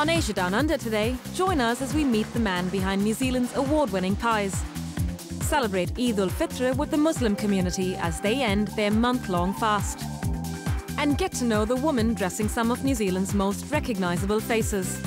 On Asia Down Under today, join us as we meet the man behind New Zealand's award-winning pies. Celebrate Eid ul-Fitr with the Muslim community as they end their month-long fast. And get to know the woman dressing some of New Zealand's most recognisable faces.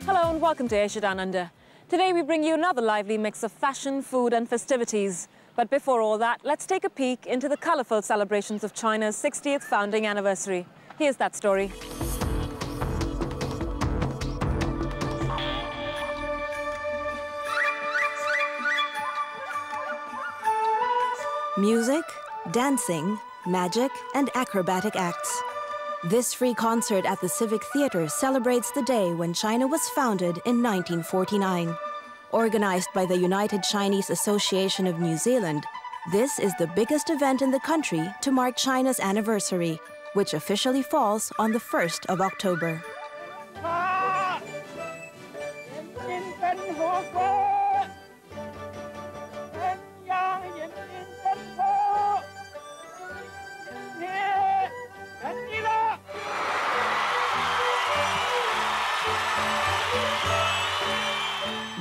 Hello and welcome to Asia Down Under. Today we bring you another lively mix of fashion, food and festivities. But before all that, let's take a peek into the colourful celebrations of China's 60th founding anniversary. Here's that story. Music, dancing, magic, and acrobatic acts. This free concert at the Civic Theatre celebrates the day when China was founded in 1949. Organized by the United Chinese Association of New Zealand, this is the biggest event in the country to mark China's anniversary, which officially falls on the 1st of October.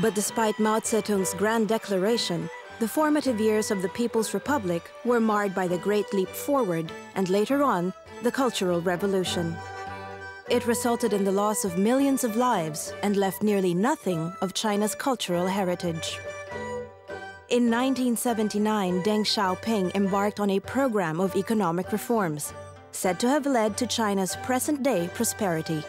But despite Mao Zedong's grand declaration, the formative years of the People's Republic were marred by the Great Leap Forward and later on, the Cultural Revolution. It resulted in the loss of millions of lives and left nearly nothing of China's cultural heritage. In 1979, Deng Xiaoping embarked on a program of economic reforms, said to have led to China's present-day prosperity.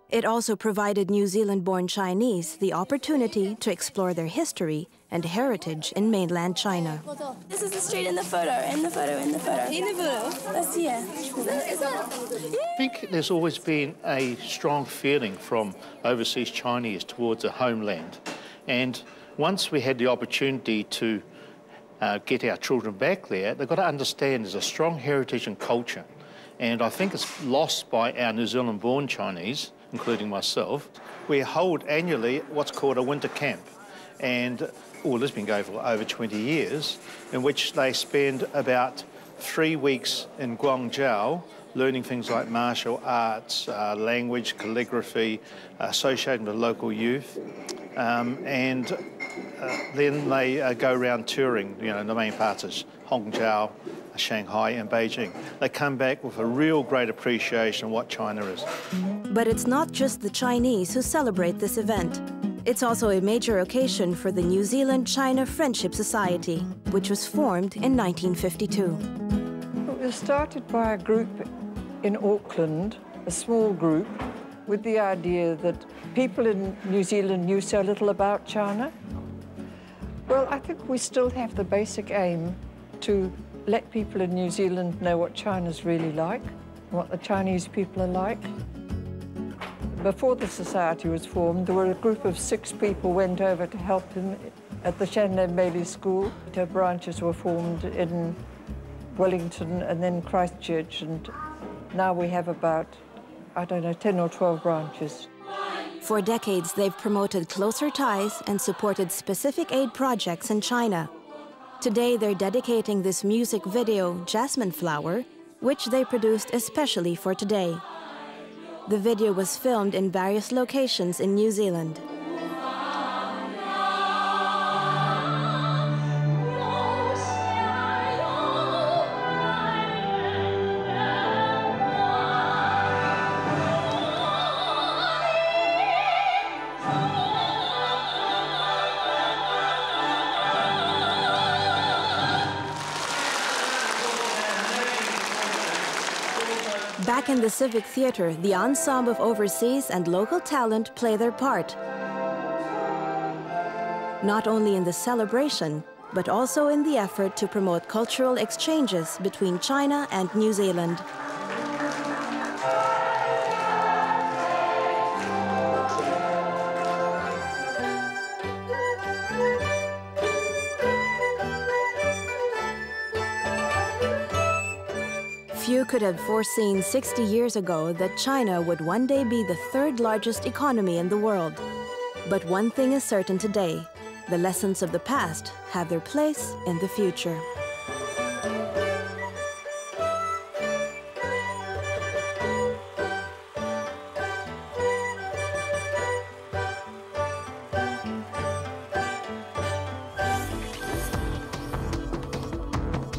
It also provided New Zealand-born Chinese the opportunity to explore their history and heritage in mainland China. This is the street in the photo, in the photo, in the photo. In the photo? That's here. I think there's always been a strong feeling from overseas Chinese towards the homeland. And once we had the opportunity to get our children back there, they've got to understand there's a strong heritage and culture. And I think it's lost by our New Zealand-born Chinese, including myself. We hold annually what's called a winter camp. And this has been going for over 20 years, in which they spend about 3 weeks in Guangzhou learning things like martial arts, language, calligraphy, associating with local youth. Then they go around touring, the main parts is Hangzhou, Shanghai and Beijing. They come back with a real great appreciation of what China is. But it's not just the Chinese who celebrate this event. It's also a major occasion for the New Zealand-China Friendship Society, which was formed in 1952. It was started by a group in Auckland, a small group, with the idea that people in New Zealand knew so little about China. Well, I think we still have the basic aim to let people in New Zealand know what China's really like, what the Chinese people are like. Before the society was formed, there were a group of 6 people went over to help him at the Shannon Bailey School. Her branches were formed in Wellington and then Christchurch, and now we have about, 10 or 12 branches. For decades, they've promoted closer ties and supported specific aid projects in China. Today, they're dedicating this music video, Jasmine Flower, which they produced especially for today. The video was filmed in various locations in New Zealand. Back in the Civic Theatre, the ensemble of overseas and local talent play their part. Not only in the celebration, but also in the effort to promote cultural exchanges between China and New Zealand. Few could have foreseen 60 years ago that China would one day be the 3rd largest economy in the world. But one thing is certain today: the lessons of the past have their place in the future.